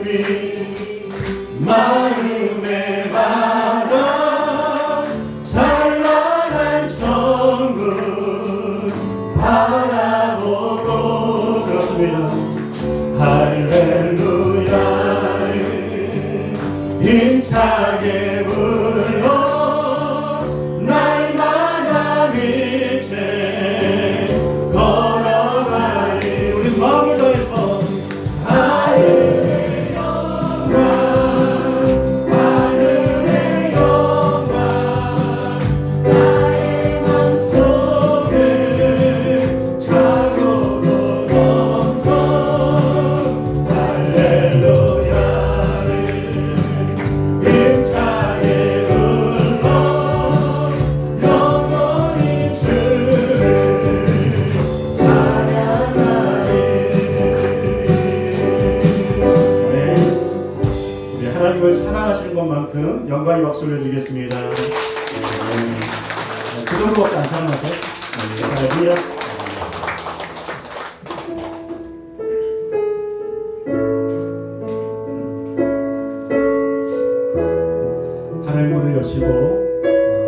이름이 마음에 받아 찬란한 천국 바라보고 그렇습니다. 할렐루야 힘차게 불러 날마다 빛에 걸어가리. 우리 마음을 다해서 하늘의 영광 하늘의 영광 나의 맘속에 차고도 넘쳐 할렐루야를 힘차게 불러 영원히 주를 찬양하리. 우리 하나님을 사랑하시는 것만큼 영광의 박수를 드리겠습니다. 그 정도밖에 안 사랑하세요? 할렐루야. 하늘 문을 여시고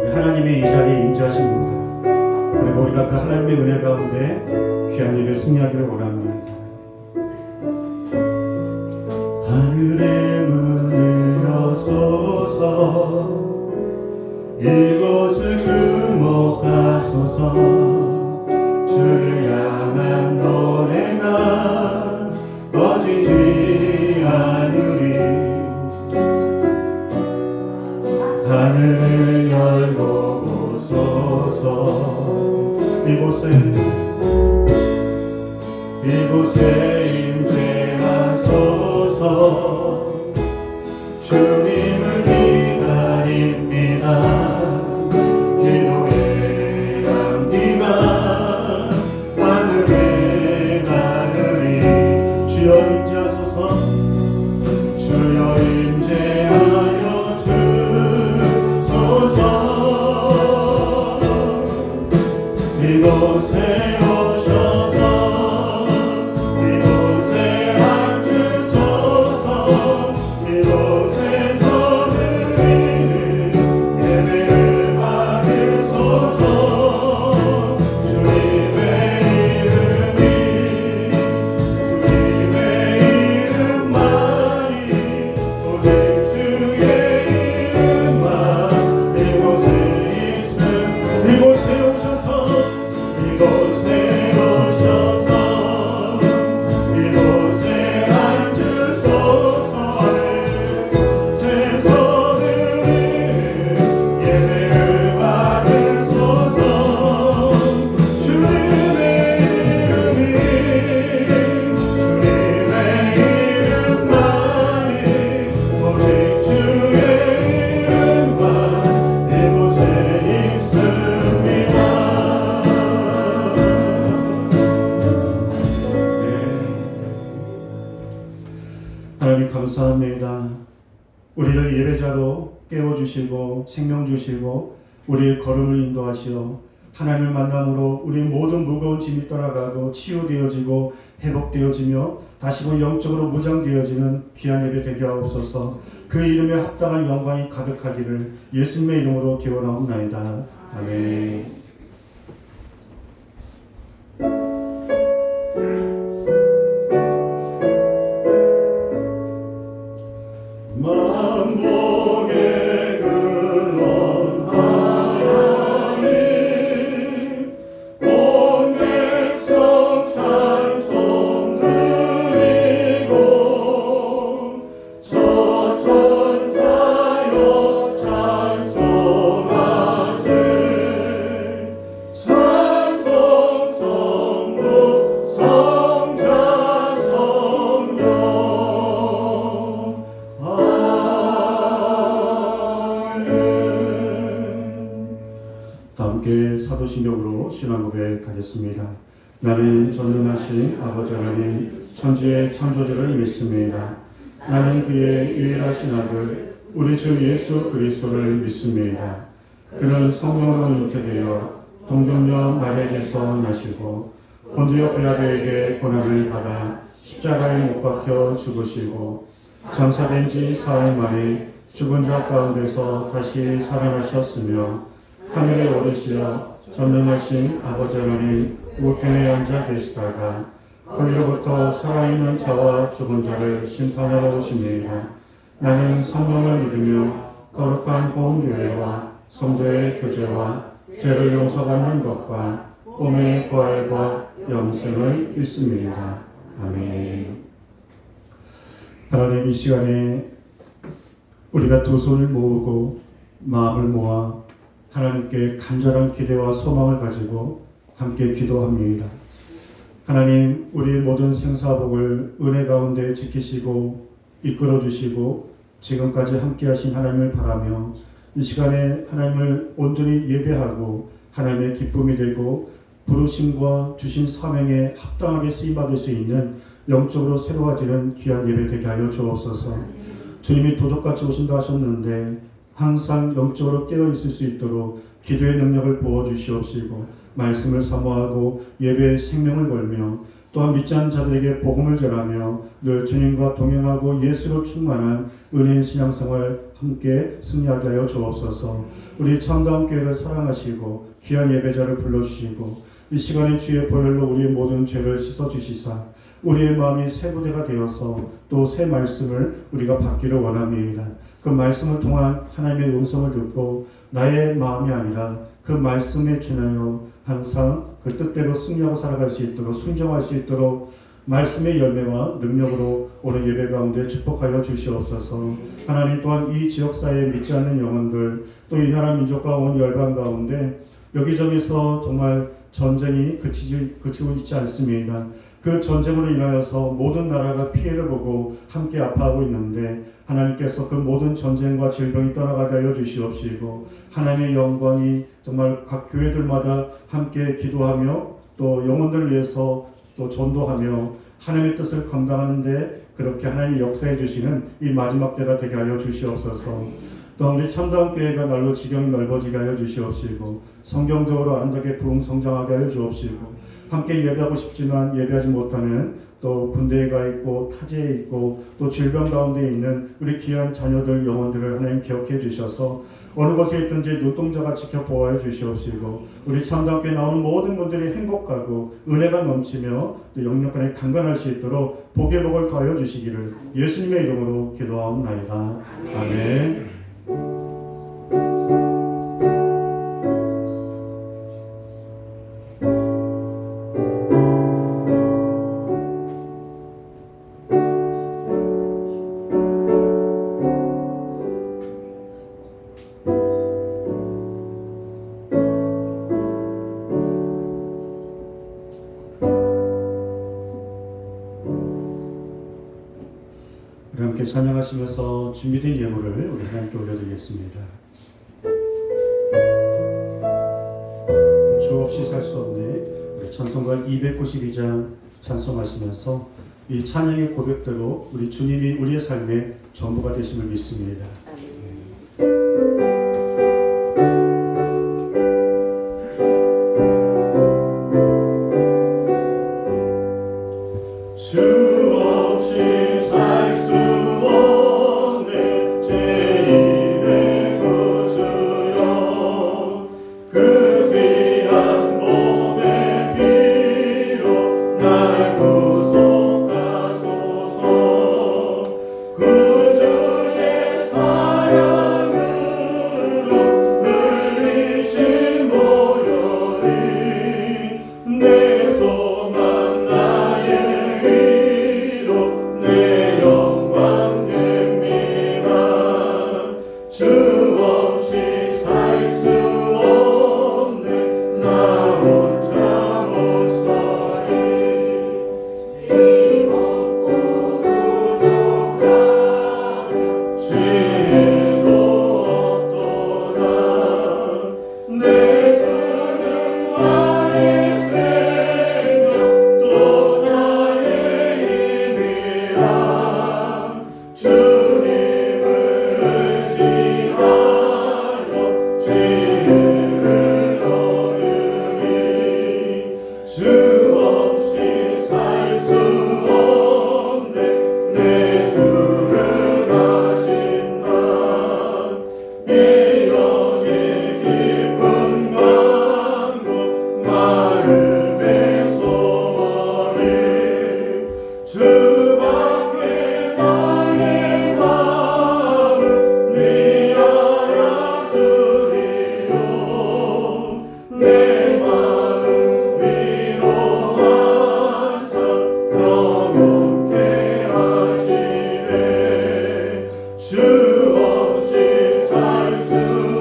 우리 하나님의 이 자리에 임재하십니다. 그리고 우리가 그 하나님의 은혜 가운데 귀한 예배 승리하기를 원합니다. 하늘의 문을 여소서 이곳을 주목하소서 주를 향한 노래가 꺼지지 않으리. 하늘을 열고 보소서 이곳에 임재하소서 주님을 기다립니다. 기도의 향기가 하늘에 가느니 주여 임재하소서 주여 임재하여 주소서 이곳에 오셔서 이곳에 앉으소서 이곳에서 드리는 예배를 받으소서 주님의 이름만이 오직 주의 이름만 이곳에 있음. 이곳에 오셔서 이곳에 오셔서 이곳에 앉으소서 세서 드리는 예배를 받으소서 주님의 이름이 주님의 이름만이 오직 주의 이름만 이곳에 있습니다. 하나님 감사합니다. 우리를 예배자로 깨워주시고 생명 주시고 우리의 걸음을 인도하시어 하나님을 만남으로 우리의 모든 무거운 짐이 떠나가고 치유되어지고 회복되어지며 다시금 영적으로 무장되어지는 귀한 예배 되게 하옵소서. 그 이름에 합당한 영광이 가득하기를 예수님의 이름으로 기원하옵나이다. 아멘. 만복의 근원 하나님 온 백성 찬송 드리고 저 천사여 찬송하세 찬송 성부 성자 성령 함께 사도신경으로 신앙 고백하겠습니다. 나는 전능하신 아버지 하나님 천지의 창조주를 믿습니다. 나는 그의 유일하신 아들 우리 주 예수 그리스도를 믿습니다. 그는 성령으로 잉태되어 동정녀 마리아에게서 나시고 본디오 빌라도에게 고난을 받아 십자가에 못 박혀 죽으시고 장사된 지 사흘 만에 죽은 자 가운데서 다시 살아나셨으며 하늘에 오르시어 전능하신 아버지 하나님 우편에 앉아 계시다가 거기로부터 살아있는 자와 죽은 자를 심판하러 오십니다. 나는 성령을 믿으며 거룩한 보험교회와 성도의 교제와 죄를 용서받는 것과 몸의 부활과 영생을 믿습니다. 아멘. 하나님, 이 시간에 우리가 두 손을 모으고 마음을 모아 하나님께 간절한 기대와 소망을 가지고 함께 기도합니다. 하나님, 우리의 모든 생사복을 은혜 가운데 지키시고 이끌어 주시고 지금까지 함께 하신 하나님을 바라며 이 시간에 하나님을 온전히 예배하고 하나님의 기쁨이 되고 부르심과 주신 사명에 합당하게 쓰임받을 수 있는 영적으로 새로워지는 귀한 예배 되게 하여 주옵소서. 주님이 도적같이 오신다 하셨는데 항상 영적으로 깨어있을 수 있도록 기도의 능력을 부어주시옵시고 말씀을 사모하고 예배의 생명을 걸며 또한 믿지 않는 자들에게 복음을 전하며 늘 주님과 동행하고 예수로 충만한 은혜의 신앙생활 함께 승리하게 하여 주옵소서. 우리 참다운교회를 사랑하시고 귀한 예배자를 불러주시고 이 시간에 주의 보혈로 우리의 모든 죄를 씻어주시사 우리의 마음이 새 부대가 되어서 또 새 말씀을 우리가 받기를 원합니다. 그 말씀을 통한 하나님의 음성을 듣고 나의 마음이 아니라 그 말씀에 준하여 항상 그 뜻대로 승리하고 살아갈 수 있도록 순종할 수 있도록 말씀의 열매와 능력으로 오늘 예배 가운데 축복하여 주시옵소서. 하나님, 또한 이 지역사회에 믿지 않는 영혼들 또 이 나라 민족과 온 열방 가운데 여기저기서 정말 전쟁이 그치고 있지 않습니다. 그 전쟁으로 인하여서 모든 나라가 피해를 보고 함께 아파하고 있는데 하나님께서 그 모든 전쟁과 질병이 떠나가게 하여 주시옵시고 하나님의 영광이 정말 각 교회들마다 함께 기도하며 또 영혼들을 위해서 또 전도하며 하나님의 뜻을 감당하는데 그렇게 하나님이 역사해 주시는 이 마지막 때가 되게 하여 주시옵소서. 또 우리 참다운 교회가 날로 지경이 넓어지게 하여 주시옵시고 성경적으로 아름답게 부흥성장하게 하여 주옵시고 함께 예배하고 싶지만 예배하지 못하는 또 군대에 가 있고 타지에 있고 또 질병 가운데 있는 우리 귀한 자녀들 영혼들을 하나님 기억해 주셔서 어느 곳에 있든지 눈동자가 지켜보아 주시옵시고 우리 참담교회 나오는 모든 분들이 행복하고 은혜가 넘치며 또 영육간에 강건할 수 있도록 복의 복을 더하여 주시기를 예수님의 이름으로 기도하옵나이다. 아멘. 우리 함께 찬양하시면서 준비된 예물을 우리 하나님께 올려드리겠습니다. 주 없이 살 수 없네. 우리 찬송가 292장 찬송하시면서 이 찬양의 고백대로 우리 주님이 우리의 삶의 전부가 되심을 믿습니다. 주 없이 살 수 없네 내 주를 주 없이 살 수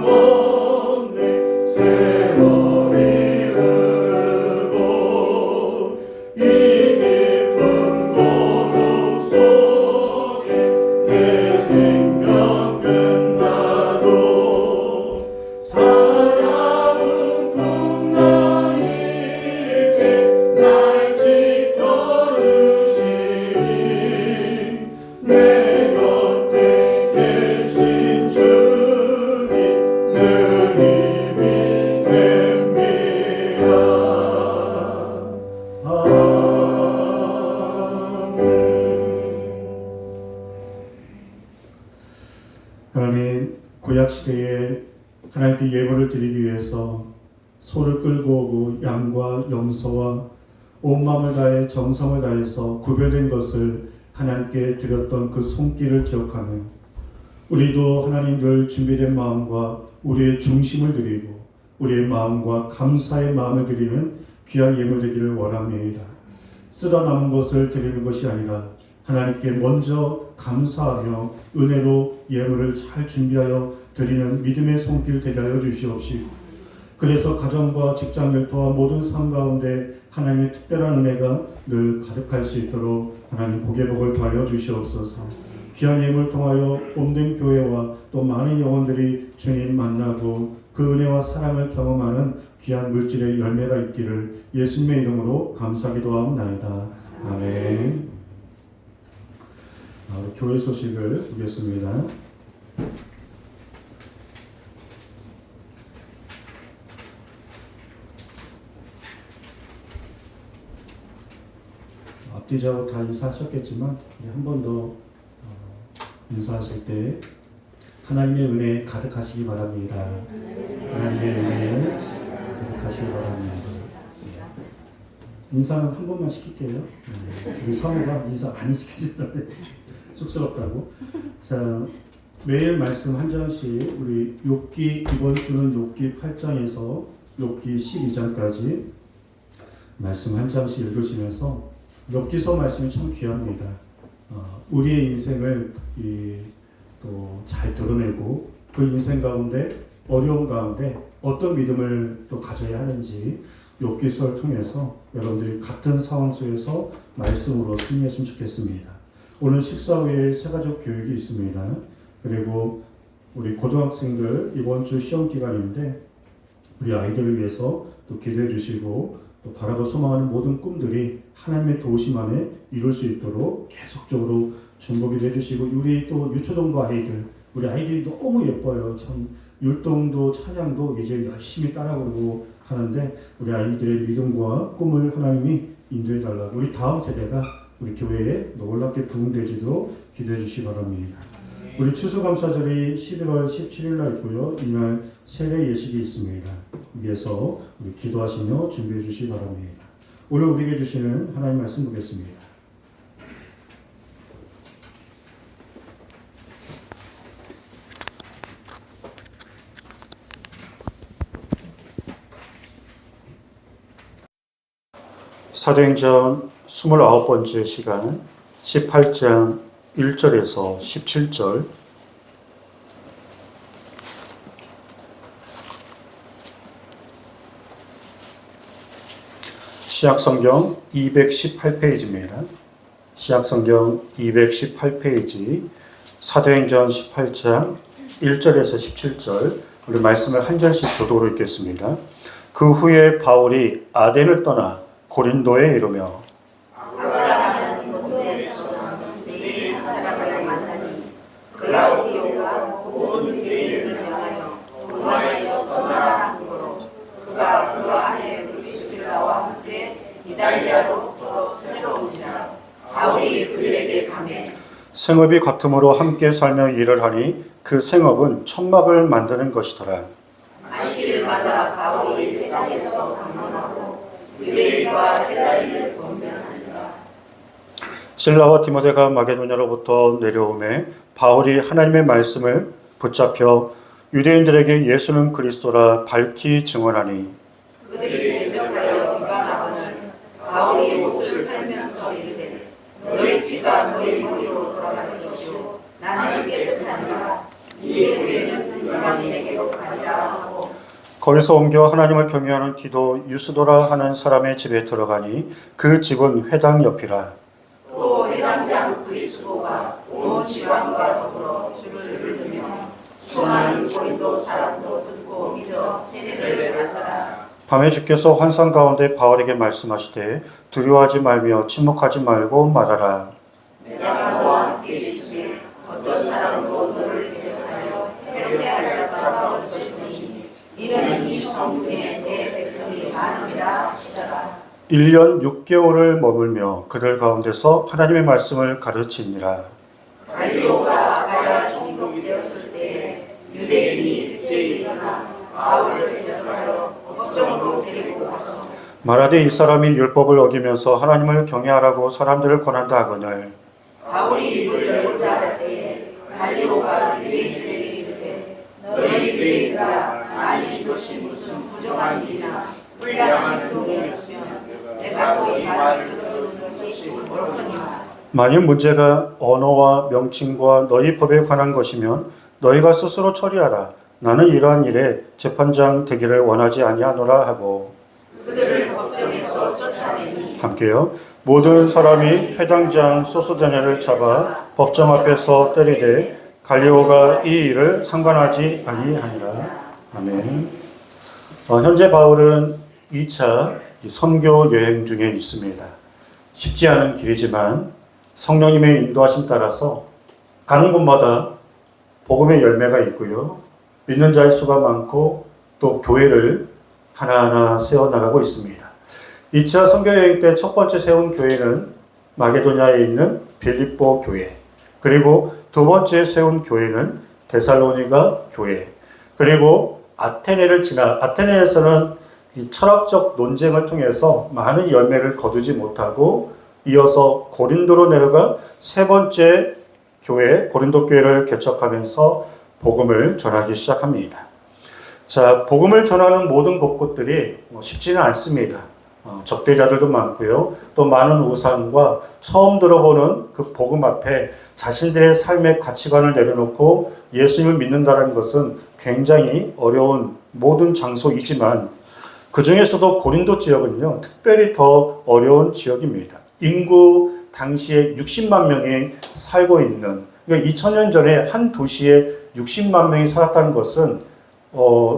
없네. 세월이 흐르고 이 깊은 고독 속에 내 생명 끝나도 사랑은 꿈나일 때 날 지켜주시니 내 곁에 계신 주님 늘 힘이 됩니다. 아멘. 하나님, 구약 시대에 하나님께 예물을 드리기 위해서 소를 끌고 오고 양과 염소와 온 마음을 다해 정성을 다해서 구별된 것을 하나님께 드렸던 그 손길을 기억하며 우리도 하나님 늘 준비된 마음과 우리의 중심을 드리고 우리의 마음과 감사의 마음을 드리는 귀한 예물 되기를 원합니다. 쓰다 남은 것을 드리는 것이 아니라 하나님께 먼저 감사하며 은혜로 예물을 잘 준비하여 드리는 믿음의 손길 되게 하여 주시옵시고, 그래서 가정과 직장 일터와 모든 삶 가운데 하나님의 특별한 은혜가 늘 가득할 수 있도록 하나님 복의 복을 더하여 주시옵소서. 귀한 예물 통하여 옴된 교회와 또 많은 영혼들이 주님 만나고 그 은혜와 사랑을 경험하는 귀한 물질의 열매가 있기를 예수님의 이름으로 감사 기도하옵나이다. 아멘. 교회 소식을 보겠습니다. 앞뒤적으로 다 인사하셨겠지만 한 번 더 인사하실 때 하나님의 은혜 가득하시기 바랍니다. 하나님의 은혜 가득하시기 바랍니다. 인사는 한 번만 시킬게요. 우리 사모가 인사 많이 시켜준다는데 쑥스럽다고. 자, 매일 말씀 한 장씩 우리 욥기, 이번 주는 욥기 8장에서 욥기 12장까지 말씀 한 장씩 읽으시면서 욥기서 말씀이 참 귀합니다. 우리의 인생을 또 잘 드러내고 그 인생 가운데 어려운 가운데 어떤 믿음을 또 가져야 하는지 욥기서를 통해서 여러분들이 같은 상황 속에서 말씀으로 승리했으면 좋겠습니다. 오늘 식사 후에 새가족 교육이 있습니다. 그리고 우리 고등학생들 이번 주 시험 기간인데 우리 아이들을 위해서 또 기도해 주시고 또 바라고 소망하는 모든 꿈들이 하나님의 도우심 안에 이룰 수 있도록 계속적으로 중보기도 해주시고, 우리 또 유초동부 아이들, 우리 아이들이 너무 예뻐요. 참 율동도 찬양도 이제 열심히 따라 부르고 하는데 우리 아이들의 믿음과 꿈을 하나님이 인도해 달라고 우리 다음 세대가 우리 교회에 놀랍게 부흥되지도록 기도해 주시기 바랍니다. 우리 추수감사절이 11월 17일 날 있고요. 이날 세례 예식이 있습니다. 위에서 우리 기도하시며 준비해 주시기 바랍니다. 오늘 우리에게 주시는 하나님 말씀 보겠습니다. 사도행전 29번째 시간 18장 1절에서 17절. 시약성경 218페이지입니다. 시약성경 218페이지 사도행전 18장 1절에서 17절 우리 말씀을 한 절씩 교독으로 읽겠습니다. 그 후에 바울이 아덴을 떠나 고린도에 이르며 생업이 같음으로 함께 살며 일을 하니 그 생업은 천막을 만드는 것이더라. 안식일마다 바울이 회당에서 방문하고 유대인과 헬라인을 권면하니라. 실라와 디모데가 마게도냐로부터 내려오매 바울이 하나님의 말씀을 붙잡혀 유대인들에게 예수는 그리스도라 밝히 증언하니 그들이 대적하여 비방하거늘 바울이 옷을 털면서 이르되 너희 피가 너희 머리로 돌아갈 것이요 나는 깨끗하게 거기서 옮겨 하나님을 경외하는 디도 유스도라 하는 사람의 집에 들어가니 그 집은 회당 옆이라. 또 회당장 브리스고가 온 지방과 더불어 줄을 두며 수많은 고린도 사람도 듣고 믿어 세례를 받더라. 밤에 주께서 환상 가운데 바울에게 말씀하시되 두려워하지 말며 침묵하지 말고 말하라. 내가 너와 함께 있으니 어떤 사람도 너를 대적하여 해롭게 할 자가 없을 것이니 이는 이 성중에 내 백성이 많음이라 하시더라. 1년 6개월을 머물며 그들 가운데서 하나님의 말씀을 가르치니라. 갈리오가 아가야 총독이 되었을 때 유대인이 일제히 일어나 바울을 대적하여 법정으로 데리고 가서 말하되 이 사람이 율법을 어기면서 하나님을 경외하라고 사람들을 권한다 하거늘. 바울이 입을 열자 할 때에 갈리오가 유대인들에게 이르되 너희 유대인들아 아니 이것이 무슨 부정한 일이나 불량한 행동이었으면 내가 또 이 말을 들어주는 것이 옳거니와. 만일 문제가 언어와 명칭과 너희 법에 관한 것이면 너희가 스스로 처리하라. 나는 이러한 일에 재판장 되기를 원하지 아니하노라 하고. 그들을 법정에서 쫓아내니 함께요. 모든 사람이 회당장 소스데네를 잡아 법정 앞에서 때리되 갈리오가 이 일을 상관하지 아니하니라. 아멘. 현재 바울은 2차 선교 여행 중에 있습니다. 쉽지 않은 길이지만 성령님의 인도하심 따라서 가는 곳마다 복음의 열매가 있고요. 믿는 자의 수가 많고 또 교회를 하나하나 세워나가고 있습니다. 2차 선교여행 때 첫 번째 세운 교회는 마게도냐에 있는 빌립보 교회, 그리고 두 번째 세운 교회는 데살로니가 교회, 그리고 아테네에서는 이 철학적 논쟁을 통해서 많은 열매를 거두지 못하고 이어서 고린도로 내려가 세 번째 교회, 고린도 교회를 개척하면서 복음을 전하기 시작합니다. 자, 복음을 전하는 모든 곳들이 쉽지는 않습니다. 적대자들도 많고요. 또 많은 우상과 처음 들어보는 그 복음 앞에 자신들의 삶의 가치관을 내려놓고 예수님을 믿는다는 것은 굉장히 어려운 모든 장소이지만 그 중에서도 고린도 지역은요, 특별히 더 어려운 지역입니다. 인구 당시에 60만 명이 살고 있는, 그러니까 2000년 전에 한 도시에 60만 명이 살았다는 것은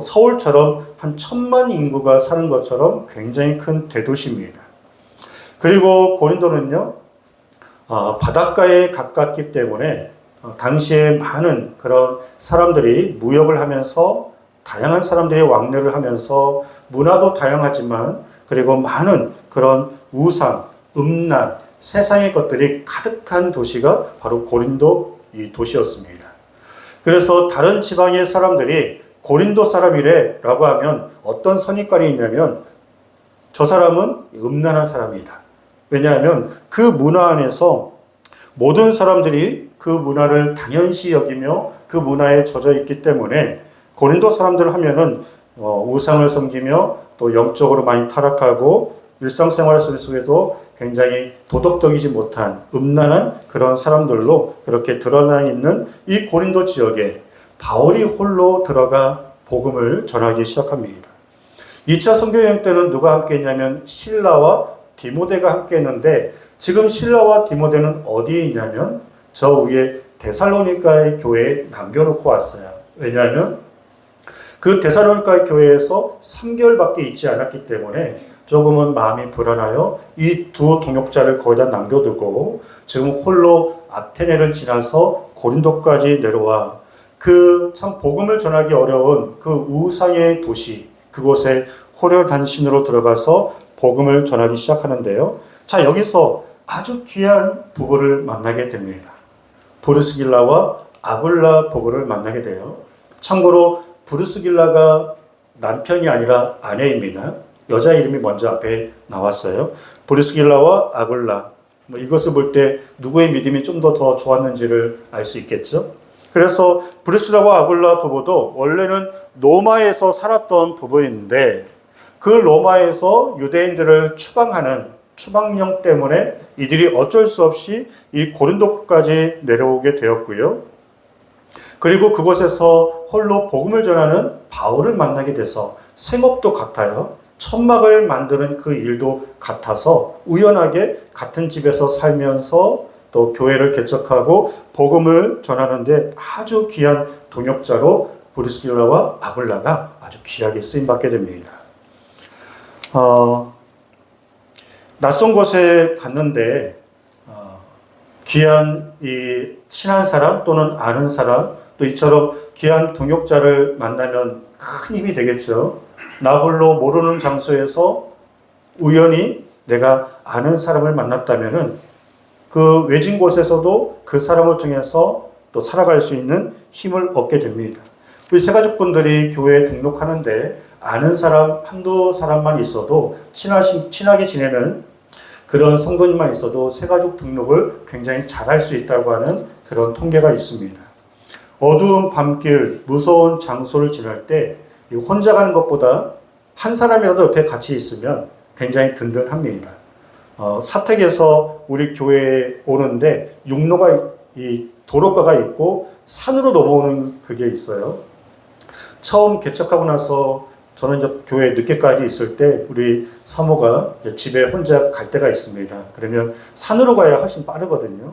서울처럼 한 1000만 인구가 사는 것처럼 굉장히 큰 대도시입니다. 그리고 고린도는요, 바닷가에 가깝기 때문에 당시에 많은 그런 사람들이 무역을 하면서 다양한 사람들이 왕래를 하면서 문화도 다양하지만 그리고 많은 그런 우상, 음란, 세상의 것들이 가득한 도시가 바로 고린도 이 도시였습니다. 그래서 다른 지방의 사람들이 고린도 사람이래 라고 하면 어떤 선입관이 있냐면 저 사람은 음란한 사람이다. 왜냐하면 그 문화 안에서 모든 사람들이 그 문화를 당연시 여기며 그 문화에 젖어 있기 때문에 고린도 사람들 하면은 우상을 섬기며 또 영적으로 많이 타락하고 일상생활 속에서 굉장히 도덕적이지 못한 음란한 그런 사람들로 그렇게 드러나 있는 이 고린도 지역에 바울이 홀로 들어가 복음을 전하기 시작합니다. 2차 선교여행 때는 누가 함께 했냐면 실라와 디모데가 함께 했는데 지금 실라와 디모데는 어디에 있냐면 저 위에 데살로니가의 교회에 남겨놓고 왔어요. 왜냐하면 그 데살로니가 교회에서 3개월밖에 있지 않았기 때문에 조금은 마음이 불안하여 이 두 동역자를 거기다 남겨두고 지금 홀로 아테네를 지나서 고린도까지 내려와 그 참 복음을 전하기 어려운 그 우상의 도시 그곳에 호려단신으로 들어가서 복음을 전하기 시작하는데요. 자, 여기서 아주 귀한 부부를 만나게 됩니다. 브루스길라와 아굴라 부부를 만나게 돼요. 참고로 브루스길라가 남편이 아니라 아내입니다. 여자 이름이 먼저 앞에 나왔어요. 브루스길라와 아굴라. 이것을 볼 때 누구의 믿음이 좀 더 좋았는지를 알 수 있겠죠. 그래서 브루스길라와 아굴라 부부도 원래는 로마에서 살았던 부부인데 그 로마에서 유대인들을 추방하는 추방령 때문에 이들이 어쩔 수 없이 이 고린도까지 내려오게 되었고요. 그리고 그곳에서 홀로 복음을 전하는 바울을 만나게 돼서 생업도 같아요. 천막을 만드는 그 일도 같아서 우연하게 같은 집에서 살면서 또 교회를 개척하고 복음을 전하는데 아주 귀한 동역자로 브리스길라와 아굴라가 아주 귀하게 쓰임받게 됩니다. 낯선 곳에 갔는데 귀한 이 친한 사람 또는 아는 사람 또 이처럼 귀한 동역자를 만나면 큰 힘이 되겠죠. 나 홀로 모르는 장소에서 우연히 내가 아는 사람을 만났다면은 그 외진 곳에서도 그 사람을 통해서 또 살아갈 수 있는 힘을 얻게 됩니다. 우리 새가족분들이 교회에 등록하는데 아는 사람 한두 사람만 있어도 친하게 지내는 그런 성도님만 있어도 새가족 등록을 굉장히 잘할 수 있다고 하는 그런 통계가 있습니다. 어두운 밤길, 무서운 장소를 지날 때 혼자 가는 것보다 한 사람이라도 옆에 같이 있으면 굉장히 든든합니다. 사택에서 우리 교회에 오는데 육로가 이 도로가가 있고 산으로 넘어오는 그게 있어요. 처음 개척하고 나서 저는 이제 교회 늦게까지 있을 때 우리 사모가 집에 혼자 갈 때가 있습니다. 그러면 산으로 가야 훨씬 빠르거든요.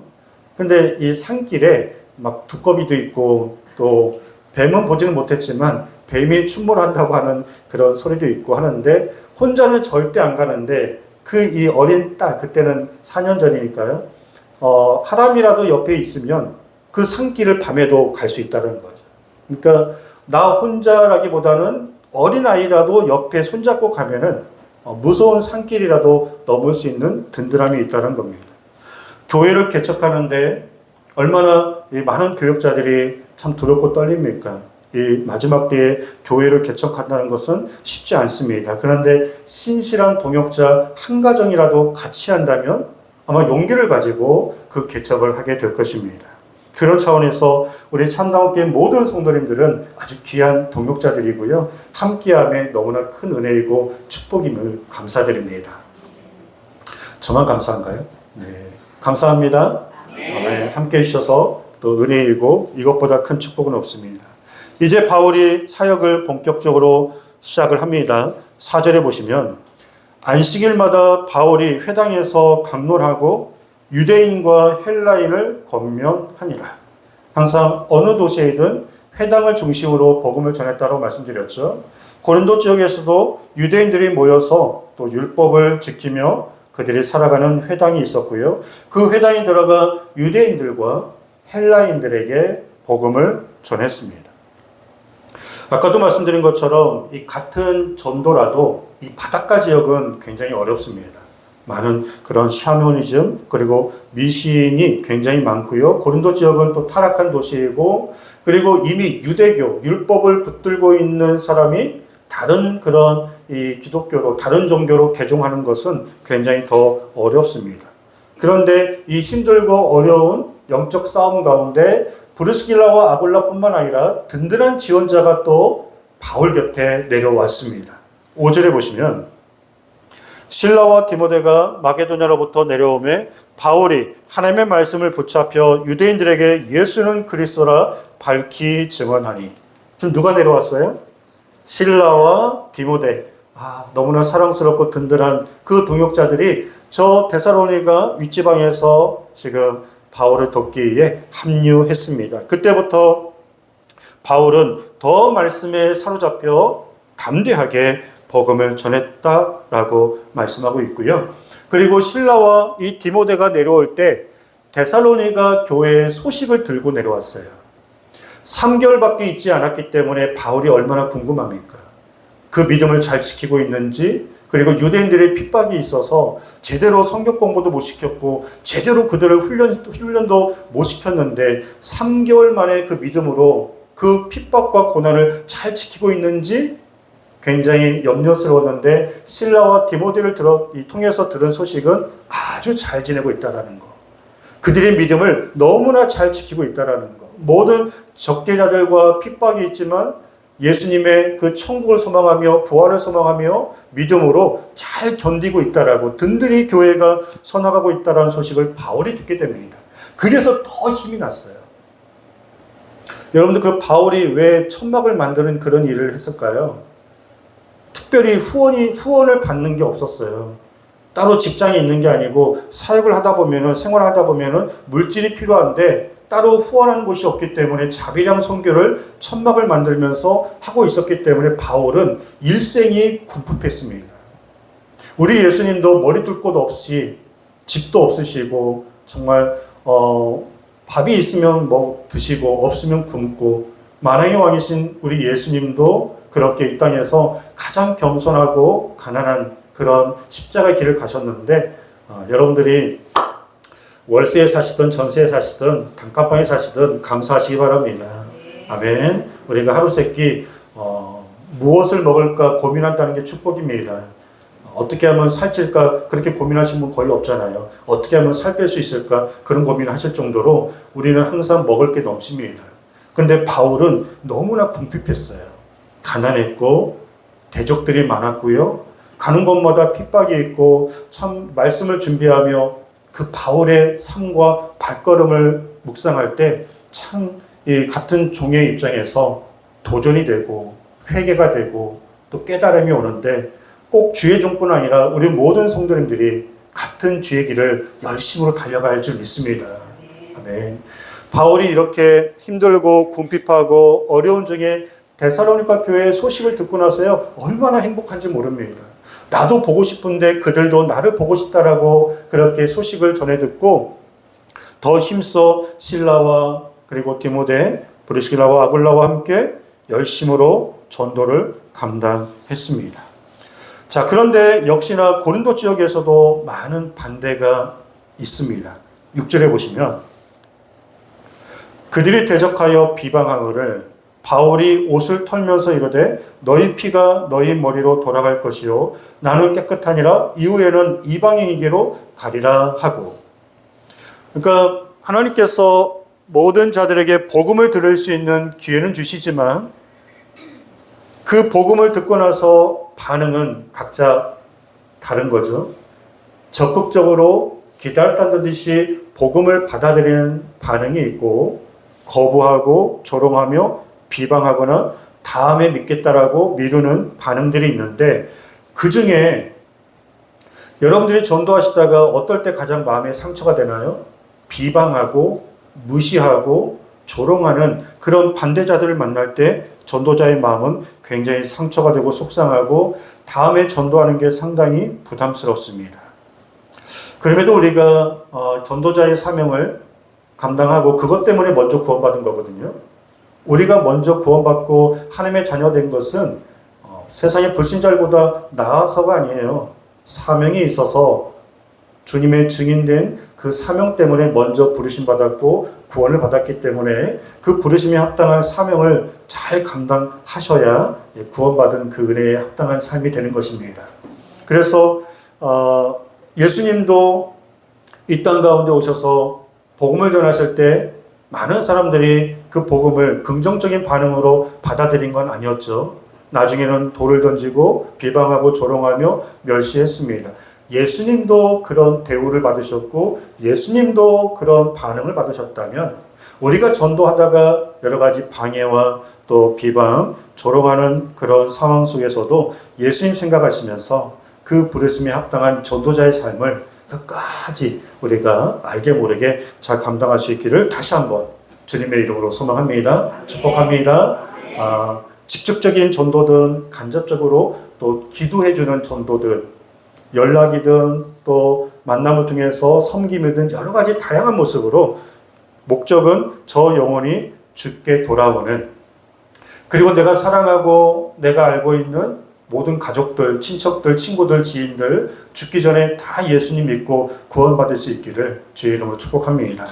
근데 이 산길에 막 두꺼비도 있고 또 뱀은 보지는 못했지만 뱀이 출몰한다고 하는 그런 소리도 있고 하는데 혼자는 절대 안 가는데 그 이 어린 딸, 그때는 4년 전이니까요. 하람이라도 옆에 있으면 그 산길을 밤에도 갈 수 있다는 거죠. 그러니까 나 혼자라기보다는 어린아이라도 옆에 손잡고 가면은 무서운 산길이라도 넘을 수 있는 든든함이 있다는 겁니다. 교회를 개척하는데 얼마나 이 많은 교역자들이 참 두렵고 떨립니까? 이 마지막 때에 교회를 개척한다는 것은 쉽지 않습니다. 그런데 신실한 동역자 한 가정이라도 같이 한다면 아마 용기를 가지고 그 개척을 하게 될 것입니다. 그런 차원에서 우리 참다운교회 모든 성도님들은 아주 귀한 동역자들이고요. 함께함에 너무나 큰 은혜이고 축복임을 감사드립니다. 저만 감사한가요? 네, 감사합니다. 네, 함께해 주셔서 또 은혜이고 이것보다 큰 축복은 없습니다. 이제 바울이 사역을 본격적으로 시작을 합니다. 4절에 보시면 안식일마다 바울이 회당에서 강론하고 유대인과 헬라인을 권면하니라. 항상 어느 도시에든 회당을 중심으로 복음을 전했다고 말씀드렸죠. 고린도 지역에서도 유대인들이 모여서 또 율법을 지키며 그들이 살아가는 회당이 있었고요. 그 회당에 들어가 유대인들과 헬라인들에게 복음을 전했습니다. 아까도 말씀드린 것처럼 이 같은 전도라도 이 바닷가 지역은 굉장히 어렵습니다. 많은 그런 샤머니즘 그리고 미신이 굉장히 많고요. 고린도 지역은 또 타락한 도시이고 그리고 이미 유대교 율법을 붙들고 있는 사람이 다른 그런 이 기독교로 다른 종교로 개종하는 것은 굉장히 더 어렵습니다. 그런데 이 힘들고 어려운 영적 싸움 가운데 브리스길라와 아굴라뿐만 아니라 든든한 지원자가 또 바울 곁에 내려왔습니다. 5절에 보시면 실라와 디모데가 마게도냐로부터 내려오매 바울이 하나님의 말씀을 붙잡혀 유대인들에게 예수는 그리스도라 밝히 증언하니. 지금 누가 내려왔어요? 실라와 디모데. 너무나 사랑스럽고 든든한 그 동역자들이 저 데살로니가 윗지방에서 지금 바울을 돕기 위해 합류했습니다. 그때부터 바울은 더 말씀에 사로잡혀 담대하게 복음을 전했다라고 말씀하고 있고요. 그리고 실라와 이 디모데가 내려올 때 데살로니가 교회의 소식을 들고 내려왔어요. 3개월밖에 있지 않았기 때문에 바울이 얼마나 궁금합니까? 그 믿음을 잘 지키고 있는지, 그리고 유대인들의 핍박이 있어서 제대로 성경 공부도 못 시켰고 제대로 그들을 훈련도 못 시켰는데 3개월 만에 그 믿음으로 그 핍박과 고난을 잘 지키고 있는지 굉장히 염려스러웠는데 실라와 디모데를 통해서 들은 소식은 아주 잘 지내고 있다는 거. 그들의 믿음을 너무나 잘 지키고 있다는 거. 모든 적대자들과 핍박이 있지만 예수님의 그 천국을 소망하며 부활을 소망하며 믿음으로 잘 견디고 있다라고 든든히 교회가 서나가고 있다라는 소식을 바울이 듣게 됩니다. 그래서 더 힘이 났어요. 여러분들 그 바울이 왜 천막을 만드는 그런 일을 했을까요? 특별히 후원을 받는 게 없었어요. 따로 직장에 있는 게 아니고 사역을 하다 보면은 생활하다 보면은 물질이 필요한데 따로 후원하는 곳이 없기 때문에 자비량 선교를 천막을 만들면서 하고 있었기 때문에 바울은 일생이 궁핍했습니다. 우리 예수님도 머리 둘 곳 없이 집도 없으시고 정말 밥이 있으면 뭐 드시고 없으면 굶고 만왕의 왕이신 우리 예수님도 그렇게 이 땅에서 가장 겸손하고 가난한 그런 십자가의 길을 가셨는데 여러분들이 월세에 사시든 전세에 사시든 단칸방에 사시든 감사하시기 바랍니다. 아멘. 우리가 하루 세끼 무엇을 먹을까 고민한다는 게 축복입니다. 어떻게 하면 살찔까 그렇게 고민하신 분 거의 없잖아요. 어떻게 하면 살 뺄 수 있을까 그런 고민을 하실 정도로 우리는 항상 먹을 게 넘칩니다. 근데 바울은 너무나 궁핍했어요. 가난했고 대적들이 많았고요. 가는 곳마다 핍박이 있고 참 말씀을 준비하며 그 바울의 삶과 발걸음을 묵상할 때 참 이 같은 종의 입장에서 도전이 되고 회개가 되고 또 깨달음이 오는데 꼭 주의 종뿐 아니라 우리 모든 성도님들이 같은 주의 길을 열심으로 달려가야 할 줄 믿습니다. 아멘. 바울이 이렇게 힘들고 궁핍하고 어려운 중에 데살로니가 교회의 소식을 듣고 나서요 얼마나 행복한지 모릅니다. 나도 보고 싶은데 그들도 나를 보고 싶다라고 그렇게 소식을 전해 듣고 더 힘써 실라와 그리고 디모데, 브리스길라와 아굴라와 함께 열심으로 전도를 감당했습니다. 자, 그런데 역시나 고린도 지역에서도 많은 반대가 있습니다. 6절에 보시면 그들이 대적하여 비방하거를 바울이 옷을 털면서 이르되 너희 피가 너희 머리로 돌아갈 것이요 나는 깨끗하니라 이후에는 이방인에게로 가리라 하고. 그러니까 하나님께서 모든 자들에게 복음을 들을 수 있는 기회는 주시지만 그 복음을 듣고 나서 반응은 각자 다른 거죠. 적극적으로 기다렸다는 듯이 복음을 받아들이는 반응이 있고 거부하고 조롱하며 비방하거나 다음에 믿겠다라고 미루는 반응들이 있는데 그 중에 여러분들이 전도하시다가 어떨 때 가장 마음에 상처가 되나요? 비방하고 무시하고 조롱하는 그런 반대자들을 만날 때 전도자의 마음은 굉장히 상처가 되고 속상하고 다음에 전도하는 게 상당히 부담스럽습니다. 그럼에도 우리가 전도자의 사명을 감당하고 그것 때문에 먼저 구원받은 거거든요. 우리가 먼저 구원받고 하나님의 자녀 된 것은 세상의 불신자들보다 나아서가 아니에요. 사명이 있어서 주님의 증인된 그 사명 때문에 먼저 부르심 받았고 구원을 받았기 때문에 그 부르심에 합당한 사명을 잘 감당하셔야 구원받은 그 은혜에 합당한 삶이 되는 것입니다. 그래서 예수님도 이 땅 가운데 오셔서 복음을 전하실 때 많은 사람들이 그 복음을 긍정적인 반응으로 받아들인 건 아니었죠. 나중에는 돌을 던지고 비방하고 조롱하며 멸시했습니다. 예수님도 그런 대우를 받으셨고 예수님도 그런 반응을 받으셨다면 우리가 전도하다가 여러 가지 방해와 또 비방, 조롱하는 그런 상황 속에서도 예수님 생각하시면서 그 부르심에 합당한 전도자의 삶을 끝까지 우리가 알게 모르게 잘 감당할 수 있기를 다시 한번 주님의 이름으로 소망합니다. 축복합니다. 직접적인 전도든 간접적으로 또 기도해주는 전도든 연락이든 또 만남을 통해서 섬김이든 여러 가지 다양한 모습으로 목적은 저 영혼이 주께 돌아오는 그리고 내가 사랑하고 내가 알고 있는 모든 가족들, 친척들, 친구들, 지인들 죽기 전에 다 예수님 믿고 구원받을 수 있기를 주의 이름으로 축복합니다.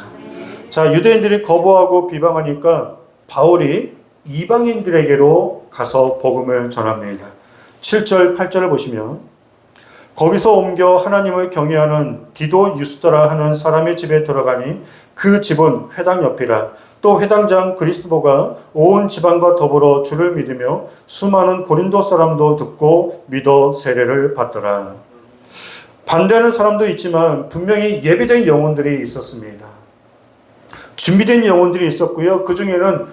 자, 유대인들이 거부하고 비방하니까 바울이 이방인들에게로 가서 복음을 전합니다. 7절, 8절을 보시면 거기서 옮겨 하나님을 경외하는 디도 유스더라 하는 사람의 집에 들어가니 그 집은 회당 옆이라. 또 회당장 그리스도가 온 지방과 더불어 주를 믿으며 수많은 고린도 사람도 듣고 믿어 세례를 받더라. 반대하는 사람도 있지만 분명히 예비된 영혼들이 있었습니다. 준비된 영혼들이 있었고요. 그 중에는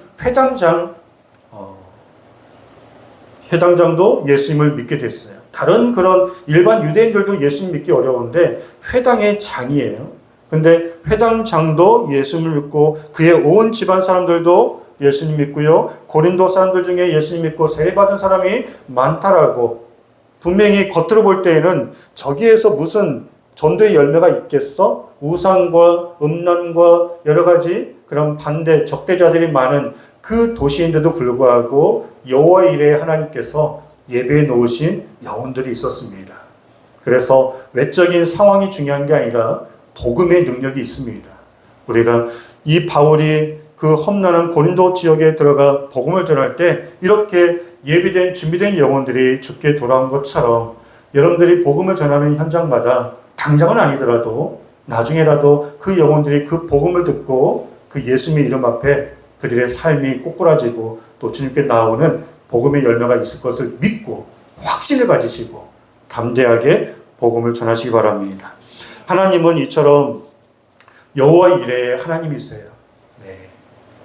회당장도 예수님을 믿게 됐어요. 다른 그런 일반 유대인들도 예수님 믿기 어려운데 회당의 장이에요. 근데 회당장도 예수님을 믿고 그의 온 집안 사람들도 예수님 믿고요. 고린도 사람들 중에 예수님 믿고 세례받은 사람이 많다라고 분명히 겉으로 볼 때에는 저기에서 무슨 전도의 열매가 있겠어? 우상과 음란과 여러 가지 그런 반대 적대자들이 많은 그 도시인데도 불구하고 여호와의 일에 하나님께서 예배해 놓으신 영혼들이 있었습니다. 그래서 외적인 상황이 중요한 게 아니라 복음의 능력이 있습니다. 우리가 이 바울이 그 험난한 고린도 지역에 들어가 복음을 전할 때 이렇게 예비된 준비된 영혼들이 죽게 돌아온 것처럼 여러분들이 복음을 전하는 현장마다 당장은 아니더라도 나중에라도 그 영혼들이 그 복음을 듣고 그 예수님의 이름 앞에 그들의 삶이 꼬꾸라지고 또 주님께 나오는 복음의 열매가 있을 것을 믿고 확신을 가지시고 담대하게 복음을 전하시기 바랍니다. 하나님은 이처럼 여호와의 일에 하나님이세요. 네.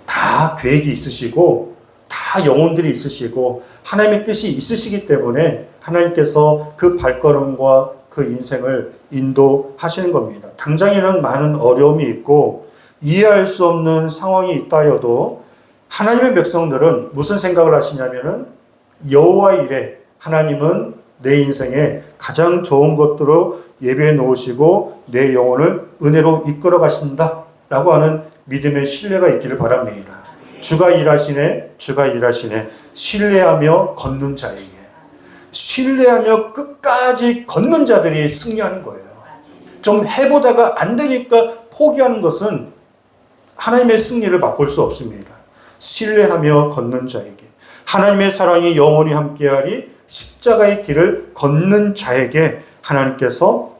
다 계획이 있으시고 다 영혼들이 있으시고 하나님의 뜻이 있으시기 때문에 하나님께서 그 발걸음과 그 인생을 인도하시는 겁니다. 당장에는 많은 어려움이 있고 이해할 수 없는 상황이 있다 해도 하나님의 백성들은 무슨 생각을 하시냐면은 여호와의 일에 하나님은 내 인생에 가장 좋은 것들로 예배해 놓으시고 내 영혼을 은혜로 이끌어 가신다 라고 하는 믿음의 신뢰가 있기를 바랍니다. 주가 일하시네, 주가 일하시네. 신뢰하며 걷는 자에게, 신뢰하며 끝까지 걷는 자들이 승리하는 거예요. 좀 해보다가 안 되니까 포기하는 것은 하나님의 승리를 맛볼 수 없습니다. 신뢰하며 걷는 자에게, 하나님의 사랑이 영원히 함께하리 십자가의 길을 걷는 자에게 하나님께서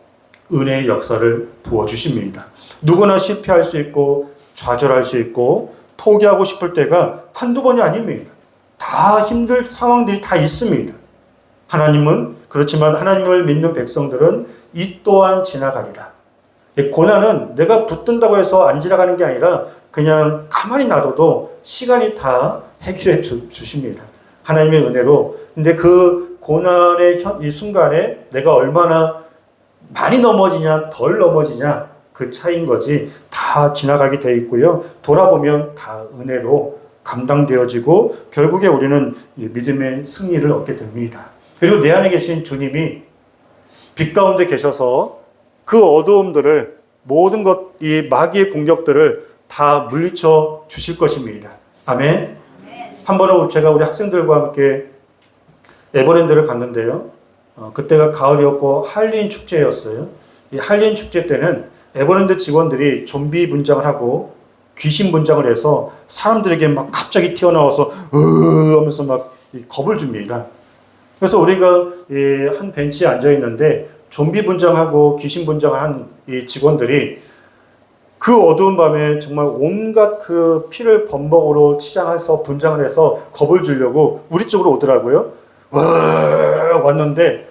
은혜의 역사를 부어주십니다. 누구나 실패할 수 있고 좌절할 수 있고 포기하고 싶을 때가 한두 번이 아닙니다. 다 힘들 상황들이 다 있습니다. 하나님은 그렇지만 하나님을 믿는 백성들은 이 또한 지나가리라. 고난은 내가 붙든다고 해서 안 지나가는 게 아니라 그냥 가만히 놔둬도 시간이 다 해결해 주십니다. 하나님의 은혜로. 근데 그 고난의 이 순간에 내가 얼마나 많이 넘어지냐 덜 넘어지냐 그 차이인 거지 다 지나가게 되어 있고요. 돌아보면 다 은혜로 감당되어지고 결국에 우리는 믿음의 승리를 얻게 됩니다. 그리고 내 안에 계신 주님이 빛 가운데 계셔서 그 어두움들을 모든 것, 이 마귀의 공격들을 다 물리쳐 주실 것입니다. 아멘. 한 번은 제가 우리 학생들과 함께 에버랜드를 갔는데요. 그때가 가을이었고 할리인 축제였어요. 이 할리인 축제 때는 에버랜드 직원들이 좀비 분장을 하고 귀신 분장을 해서 사람들에게 막 갑자기 튀어나와서 하면서 막 겁을 줍니다. 그래서 우리가 한 벤치에 앉아 있는데 좀비 분장하고 귀신 분장한 이 직원들이 그 어두운 밤에 정말 온갖 그 피를 범벅으로 치장해서 분장을 해서 겁을 주려고 우리 쪽으로 오더라고요. 왔는데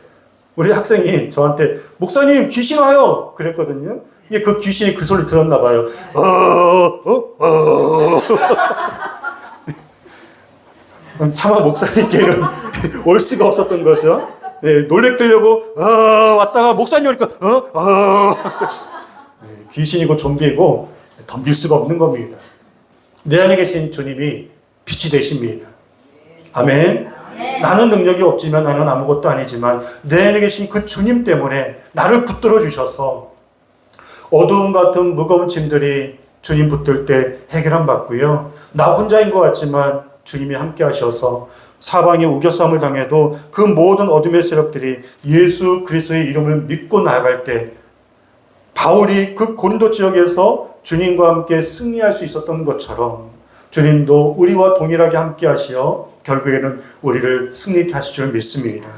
우리 학생이 저한테 목사님 귀신 와요 그랬거든요. 그 귀신이 그 소리 들었나 봐요. 차마 목사님께는 올 수가 없었던 거죠. 네, 놀래키려고 왔다가 목사님 오니까 네, 귀신이고 좀비이고 덤빌 수가 없는 겁니다. 내 안에 계신 주님이 빛이 되십니다. 아멘. 나는 능력이 없지만 나는 아무것도 아니지만 내 안에 계신 그 주님 때문에 나를 붙들어 주셔서 어두움 같은 무거운 짐들이 주님 붙들 때 해결함 받고요. 나 혼자인 것 같지만 주님이 함께 하셔서 사방에 우겨싸움을 당해도 그 모든 어둠의 세력들이 예수 그리스도의 이름을 믿고 나아갈 때 바울이 그 고린도 지역에서 주님과 함께 승리할 수 있었던 것처럼 주님도 우리와 동일하게 함께 하시어 결국에는 우리를 승리케 하실 줄 믿습니다.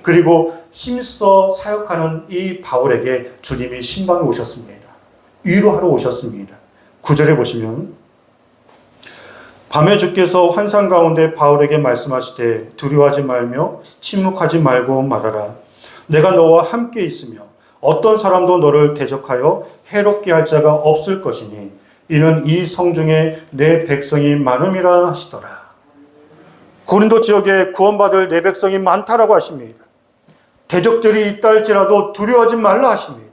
그리고 힘써 사역하는 이 바울에게 주님이 신방에 오셨습니다. 위로하러 오셨습니다. 9절에 보시면 밤에 주께서 환상 가운데 바울에게 말씀하시되 두려워하지 말며 침묵하지 말고 말하라. 내가 너와 함께 있으며 어떤 사람도 너를 대적하여 해롭게 할 자가 없을 것이니 이는 이 성중에 내 백성이 많음이라 하시더라. 고린도 지역에 구원받을 내 백성이 많다라고 하십니다. 대적들이 있다 할지라도 두려워하지 말라 하십니다.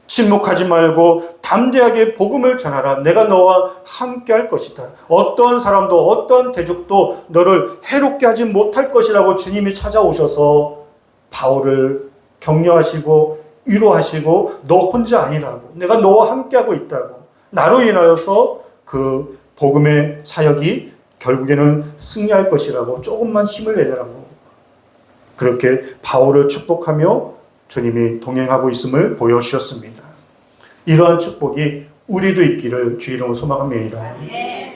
침묵하지 말고 담대하게 복음을 전하라. 내가 너와 함께 할 것이다. 어떤 사람도 어떤 대적도 너를 해롭게 하지 못할 것이라고 주님이 찾아오셔서 바울을 격려하시고 위로하시고 너 혼자 아니라고, 내가 너와 함께하고 있다고, 나로 인하여서 그 복음의 사역이 결국에는 승리할 것이라고, 조금만 힘을 내라고, 그렇게 바울을 축복하며 주님이 동행하고 있음을 보여주셨습니다. 이러한 축복이 우리도 있기를 주 이름으로 소망합니다.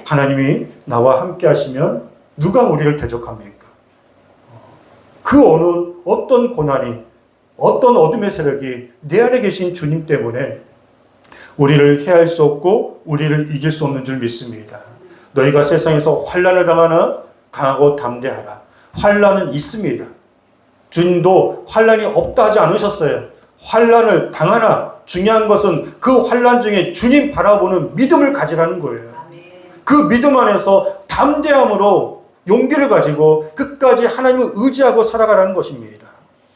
하나님이 나와 함께 하시면 누가 우리를 대적합니까? 그 어떤 고난이, 어떤 어둠의 세력이 내 안에 계신 주님 때문에 우리를 해할 수 없고 우리를 이길 수 없는 줄 믿습니다. 너희가 세상에서 환난을 당하나 강하고 담대하라. 환난은 있습니다. 주님도 환난이 없다 하지 않으셨어요. 환난을 당하나 중요한 것은 그 환난 중에 주님 바라보는 믿음을 가지라는 거예요. 그 믿음 안에서 담대함으로 용기를 가지고 끝까지 하나님을 의지하고 살아가라는 것입니다.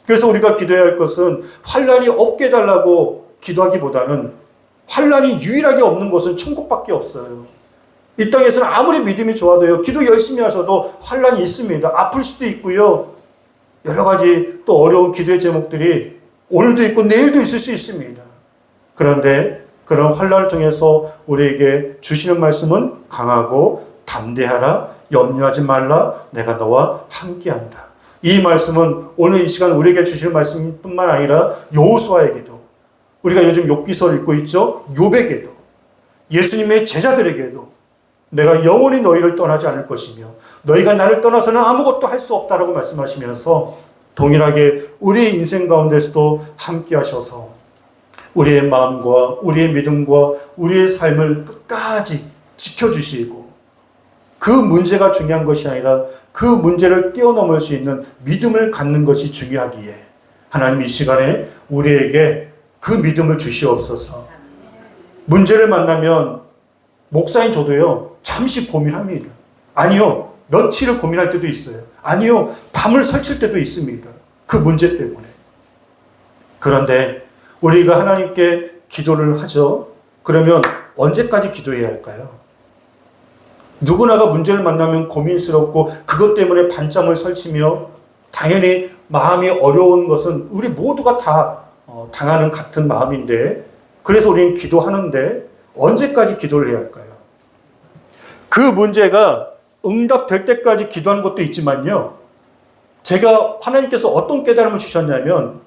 그래서 우리가 기도해야 할 것은 환난이 없게 해달라고 기도하기보다는 환난이 유일하게 없는 곳은 천국밖에 없어요. 이 땅에서는 아무리 믿음이 좋아도요, 기도 열심히 하셔도 환난이 있습니다. 아플 수도 있고요, 여러 가지 또 어려운 기도의 제목들이 오늘도 있고 내일도 있을 수 있습니다. 그런데 그런 환난을 통해서 우리에게 주시는 말씀은 강하고 담대하라, 염려하지 말라, 내가 너와 함께한다. 이 말씀은 오늘 이 시간 우리에게 주시는 말씀뿐만 아니라 여호수아에게도, 우리가 요즘 욥기서를 읽고 있죠, 욥에게도, 예수님의 제자들에게도 내가 영원히 너희를 떠나지 않을 것이며 너희가 나를 떠나서는 아무것도 할 수 없다라고 말씀하시면서 동일하게 우리의 인생 가운데서도 함께 하셔서 우리의 마음과 우리의 믿음과 우리의 삶을 끝까지 지켜주시고, 그 문제가 중요한 것이 아니라 그 문제를 뛰어넘을 수 있는 믿음을 갖는 것이 중요하기에 하나님 이 시간에 우리에게 그 믿음을 주시옵소서. 문제를 만나면 목사인 저도요, 잠시 고민합니다. 아니요, 며칠을 고민할 때도 있어요. 아니요, 밤을 설칠 때도 있습니다. 그 문제 때문에. 그런데 우리가 하나님께 기도를 하죠. 그러면 언제까지 기도해야 할까요? 누구나가 문제를 만나면 고민스럽고 그것 때문에 밤잠을 설치며, 당연히 마음이 어려운 것은 우리 모두가 다 당하는 같은 마음인데, 그래서 우리는 기도하는데 언제까지 기도를 해야 할까요? 그 문제가 응답될 때까지 기도하는 것도 있지만요, 제가 하나님께서 어떤 깨달음을 주셨냐면,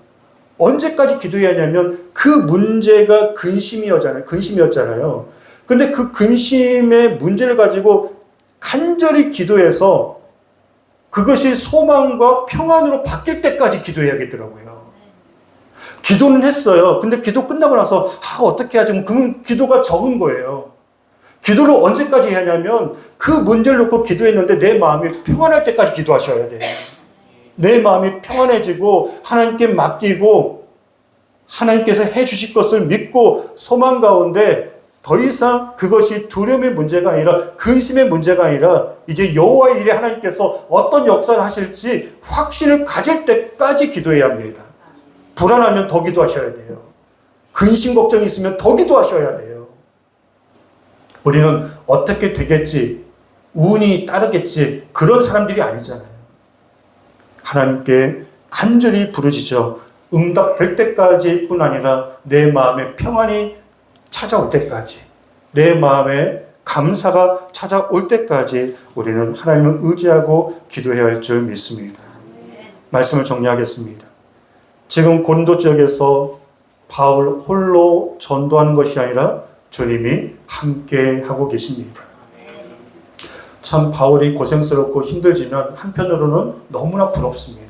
언제까지 기도해야 하냐면 그 문제가 근심이었잖아요. 근데 그 근심의 문제를 가지고 간절히 기도해서 그것이 소망과 평안으로 바뀔 때까지 기도해야겠더라고요. 기도는 했어요. 근데 기도 끝나고 나서 어떻게 하지? 그러면 기도가 적은 거예요. 기도를 언제까지 해야 하냐면 그 문제를 놓고 기도했는데 내 마음이 평안할 때까지 기도하셔야 돼요. 내 마음이 평안해지고 하나님께 맡기고 하나님께서 해주실 것을 믿고 소망 가운데 더 이상 그것이 두려움의 문제가 아니라 근심의 문제가 아니라 이제 여호와의 일에 하나님께서 어떤 역사를 하실지 확신을 가질 때까지 기도해야 합니다. 불안하면 더 기도하셔야 돼요. 근심 걱정이 있으면 더 기도하셔야 돼요. 우리는 어떻게 되겠지, 운이 따르겠지, 그런 사람들이 아니잖아요. 하나님께 간절히 부르짖어 응답될 때까지 뿐 아니라 내 마음에 평안이 찾아올 때까지, 내 마음에 감사가 찾아올 때까지 우리는 하나님을 의지하고 기도해야 할 줄 믿습니다. 말씀을 정리하겠습니다. 지금 고린도 지역에서 바울 홀로 전도하는 것이 아니라 주님이 함께 하고 계십니다. 참 바울이 고생스럽고 힘들지만 한편으로는 너무나 부럽습니다.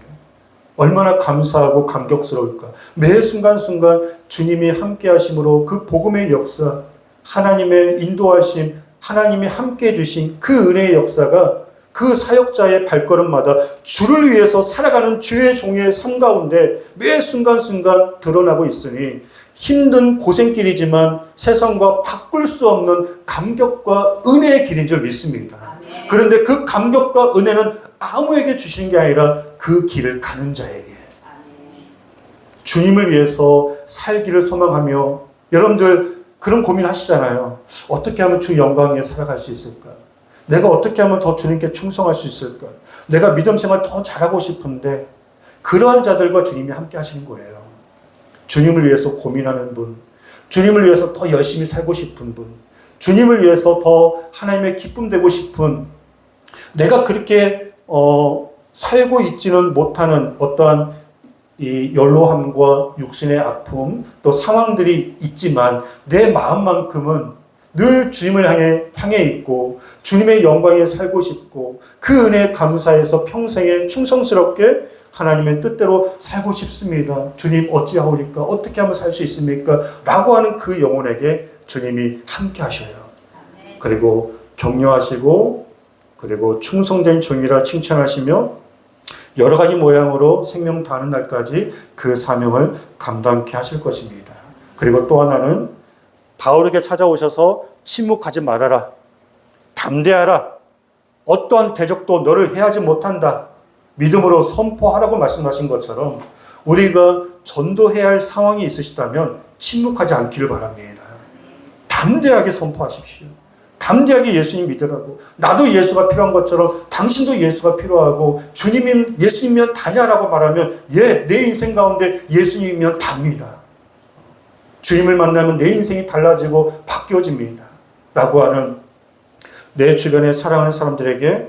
얼마나 감사하고 감격스러울까. 매 순간순간 주님이 함께 하심으로 그 복음의 역사, 하나님의 인도하심, 하나님이 함께 해주신 그 은혜의 역사가 그 사역자의 발걸음마다 주를 위해서 살아가는 주의 종의 삶 가운데 매 순간순간 드러나고 있으니 힘든 고생길이지만 세상과 바꿀 수 없는 감격과 은혜의 길인 줄 믿습니다. 그런데 그 감격과 은혜는 아무에게 주시는 게 아니라 그 길을 가는 자에게, 주님을 위해서 살기를 소망하며, 여러분들 그런 고민하시잖아요. 어떻게 하면 주 영광에 살아갈 수 있을까? 내가 어떻게 하면 더 주님께 충성할 수 있을까? 내가 믿음 생활 더 잘하고 싶은데, 그러한 자들과 주님이 함께 하시는 거예요. 주님을 위해서 고민하는 분, 주님을 위해서 더 열심히 살고 싶은 분, 주님을 위해서 더 하나님의 기쁨 되고 싶은, 내가 그렇게 살고 있지는 못하는 어떠한 이 연로함과 육신의 아픔, 또 상황들이 있지만 내 마음만큼은 늘 주님을 향해 있고 주님의 영광에 살고 싶고 그 은혜에 감사해서 평생에 충성스럽게 하나님의 뜻대로 살고 싶습니다. 주님 어찌하오리까? 어떻게 하면 살 수 있습니까? 라고 하는 그 영혼에게 주님이 함께 하셔요. 그리고 격려하시고, 그리고 충성된 종이라 칭찬하시며 여러 가지 모양으로 생명 다하는 날까지 그 사명을 감당케 하실 것입니다. 그리고 또 하나는 바울에게 찾아오셔서 침묵하지 말아라, 담대하라, 어떠한 대적도 너를 해하지 못한다, 믿음으로 선포하라고 말씀하신 것처럼 우리가 전도해야 할 상황이 있으시다면 침묵하지 않기를 바랍니다. 담대하게 선포하십시오. 담대하게 예수님 믿으라고. 나도 예수가 필요한 것처럼 당신도 예수가 필요하고, 주님이 예수님이면 다냐라고 말하면 내 인생 가운데 예수님이면 답니다. 주님을 만나면 내 인생이 달라지고 바뀌어집니다. 라고 하는, 내 주변에 사랑하는 사람들에게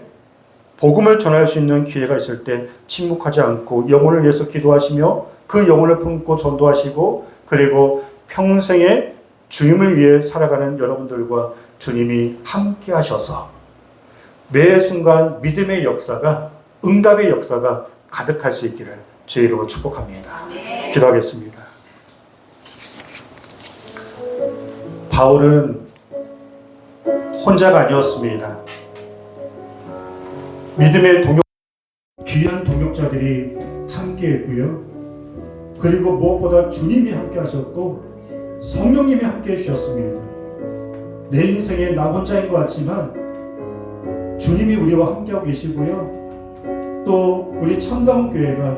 복음을 전할 수 있는 기회가 있을 때 침묵하지 않고 영혼을 위해서 기도하시며 그 영혼을 품고 전도하시고, 그리고 평생에 주님을 위해 살아가는 여러분들과 주님이 함께 하셔서 매 순간 믿음의 역사가, 응답의 역사가 가득할 수 있기를 주의 이름으로 축복합니다. 기도하겠습니다. 바울은 혼자가 아니었습니다. 믿음의 귀한 동역자들이 함께 했고요. 그리고 무엇보다 주님이 함께 하셨고 성령님이 함께 해주셨습니다. 내 인생에 나 혼자인 것 같지만 주님이 우리와 함께하고 계시고요. 또 우리 참다운교회가,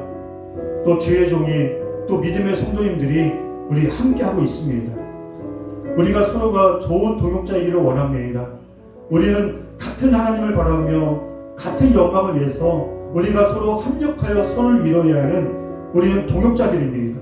또 주의 종이, 또 믿음의 성도님들이 우리 함께하고 있습니다. 우리가 서로가 좋은 동역자이기를 원합니다. 우리는 같은 하나님을 바라며 같은 영광을 위해서 우리가 서로 협력하여 선을 이루어야 하는, 우리는 동역자들입니다.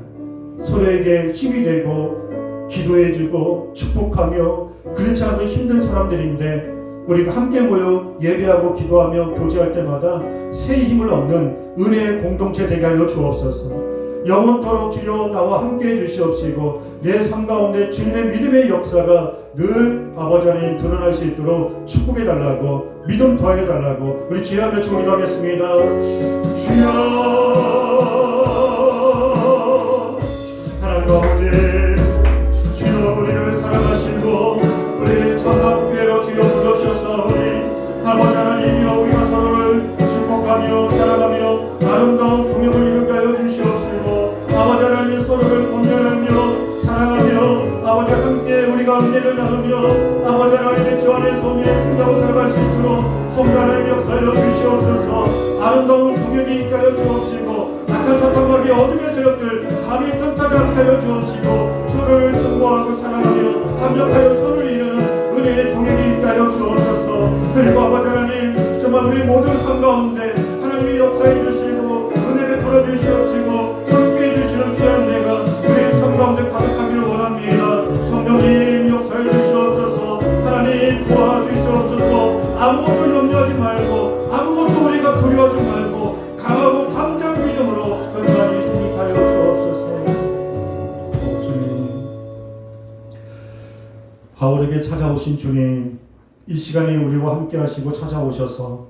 서로에게 힘이 되고 기도해주고 축복하며, 그렇지 않아도 힘든 사람들인데 우리가 함께 모여 예배하고 기도하며 교제할 때마다 새 힘을 얻는 은혜의 공동체 되게 하여 주옵소서. 영원토록 주여 나와 함께 해주시옵시고 내 삶 가운데 주님의 믿음의 역사가 늘 아버지 하나님 드러날 수 있도록 축복해달라고, 믿음 더해달라고 우리 주여 하며 기도하겠습니다. 주여, 하나님 아버지, 주여 우리를 사랑하시고 우리 참다운교회로 주여 불러주셨사오니 아버지 하나님이여, 우리가 서로를 축복하며 사랑하며 아름다운 동역을 이루게 하여 주시옵시고, 아버지 하나님 서로를 권면하며 사랑하며 아버지 함께 우리가 은혜를 나누며 아버지 하나님의 주 안에서 우리의 승자로 살아갈 수 있도록 성도 하나님 역사하여 주시옵소서. 아름다운 동역이 있게 하여 주옵시고 악한 사탄마귀 어둠의 세력들 감히 틈타지 않게 하여 주옵시고, 서로를 충고하고 사랑하며 합력하여 선을 이루는 은혜의 동역이 있게 하여 주옵소서. 그리고 아버지 하나님, 정말 우리 모든 삶 가운데 하나님이 역사해 주시고 은혜를 풀어주시옵시고 함께해 주시는 귀한 은혜가 우리 삶 가운데 가득하기를 원합니다. 성령님 역사해 주시옵소서. 하나님 도와주시옵소서. 아무것도 염려하지 말고 아무것도 우리가 두려워하지 말고 강하고 담대한 믿음으로 끝까지 승리하여 주옵소서. 주님, 바울에게 찾아오신 주님, 이 시간에 우리와 함께 하시고 찾아오셔서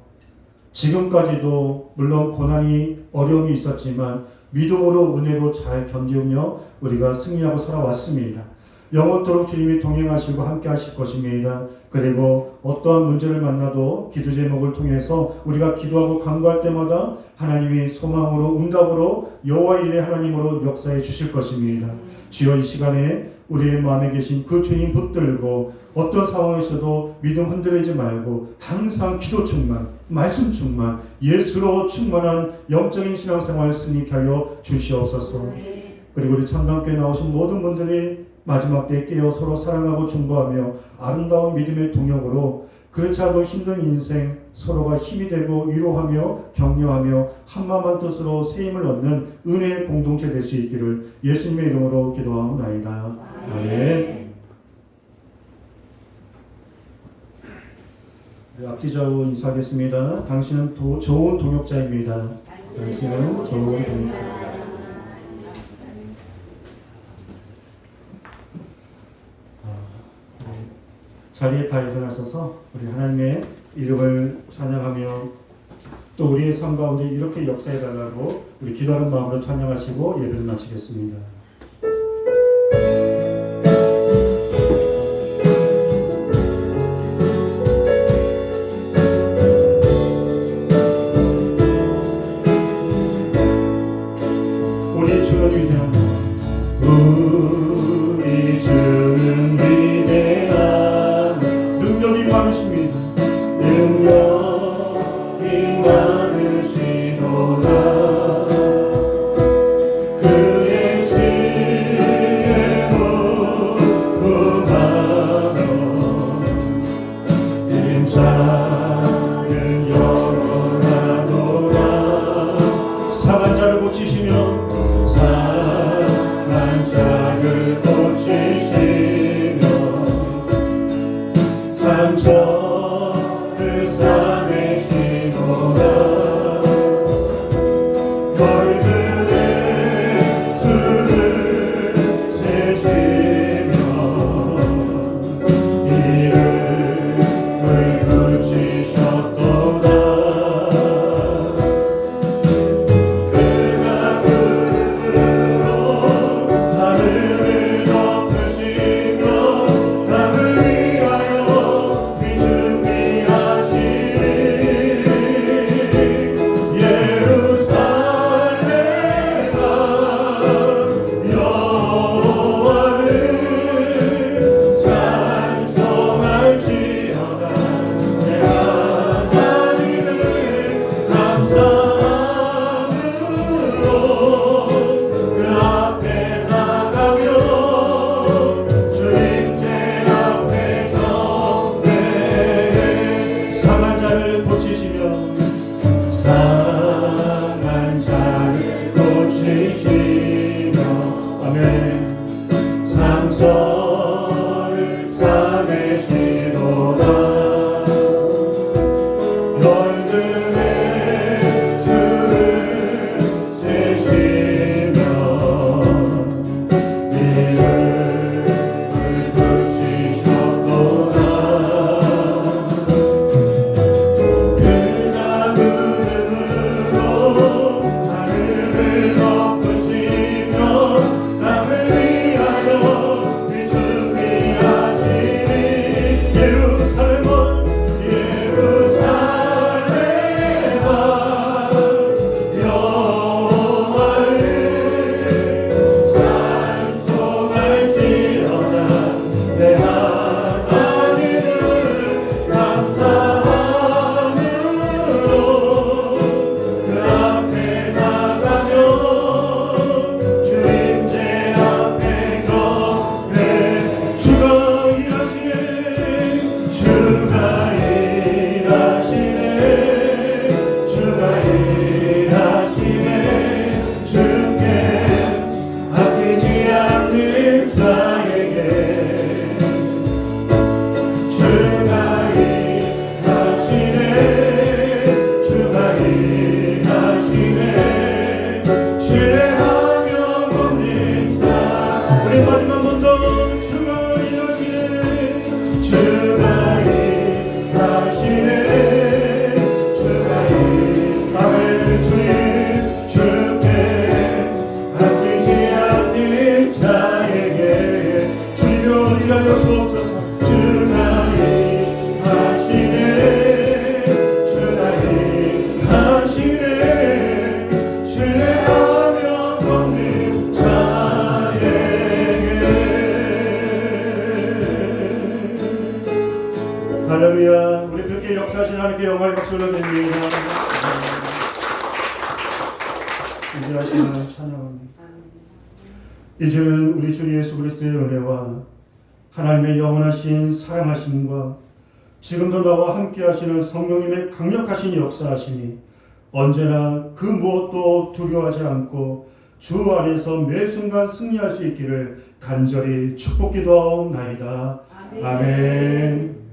지금까지도 물론 고난이 어려움이 있었지만 믿음으로 은혜로 잘 견디며 우리가 승리하고 살아왔습니다. 영원토록 주님이 동행하시고 함께 하실 것입니다. 그리고 어떠한 문제를 만나도 기도 제목을 통해서 우리가 기도하고 간구할 때마다 하나님이 소망으로 응답으로 여호와 일의 하나님으로 역사해 주실 것입니다. 주여 이 시간에 우리의 마음에 계신 그 주님 붙들고 어떤 상황에서도 믿음 흔들리지 말고 항상 기도 충만, 말씀 충만, 예수로 충만한 영적인 신앙생활 승리케 하여 주시옵소서. 그리고 우리 참담교회 나오신 모든 분들이 마지막 때에 깨어 서로 사랑하고 중보하며 아름다운 믿음의 동역으로 그렇지 않고 힘든 인생 서로가 힘이 되고 위로하며 격려하며 한마음 한뜻으로 세임을 얻는 은혜의 공동체 될 수 있기를 예수님의 이름으로 기도하옵나이다. 아멘. 앞뒤좌우 인사하겠습니다. 당신은 좋은 동역자입니다. 당신은 좋은 동역자입니다. 자리에 다 일어나셔서 우리 하나님의 이름을 찬양하며 또 우리의 삶 가운데 이렇게 역사해달라고 우리 기도하는 마음으로 찬양하시고 예배를 마치겠습니다. 우리 주는 위대하다. 우리 주는 위대하다. 능력이 많으십니다. 능력이 많으시도다. 그의 지혜로 구하며 임자는 영원하도다. 상한 자를 고치시며 상한 자를 고치시며 상처를 싸매시도다. 너희들의 수를 세시며 이름을 붙이셨도다. 그가 구름으로 하늘을 덮으시며 땅을 위하여 비 준비하시니 예루살렘아 여호와를 찬송할지어다. 내 하나님을 감사함으로 그 앞에 나가며 주님께 앞에 경배해. 상한 자를 고치시며 상한 자를 고치시며 아멘. 상처를 싸매시도다. 너희들의 수를 세시며 이름을 붙이셨도다. 그가 구름으로 하늘을 덮으시며 땅을 위하여 비 준비하시니 예루살렘아 예루살렘아 여호와를 찬송할지어다. 내 하나님을 감사함으로 그 앞에 나가며 주님께 앞에 경배. 주가 일하시네. 주가 일하시네. 주가 일하시네. 주께 아끼지 않는 자에게 주가 일하시네. 주가 일하시네. 신뢰하며 걷는 자. 우리 마지막 번 더 주가 일하시네. 주가 일하시네. 주가 일하시네. 주님 주께 아끼지 않는 자에게 주여 일하여 주옵소서. 주가 일하시네. 주가 일하시네. 인도하시는 찬양합니다. 이제는 우리 주 예수 그리스도의 은혜와 하나님의 영원하신 사랑하심과 지금도 나와 함께 하시는 성령님의 강력하신 역사하심이 언제나 그 무엇도 두려워하지 않고 주 안에서 매 순간 승리할 수 있기를 간절히 축복기도하옵나이다. 아멘.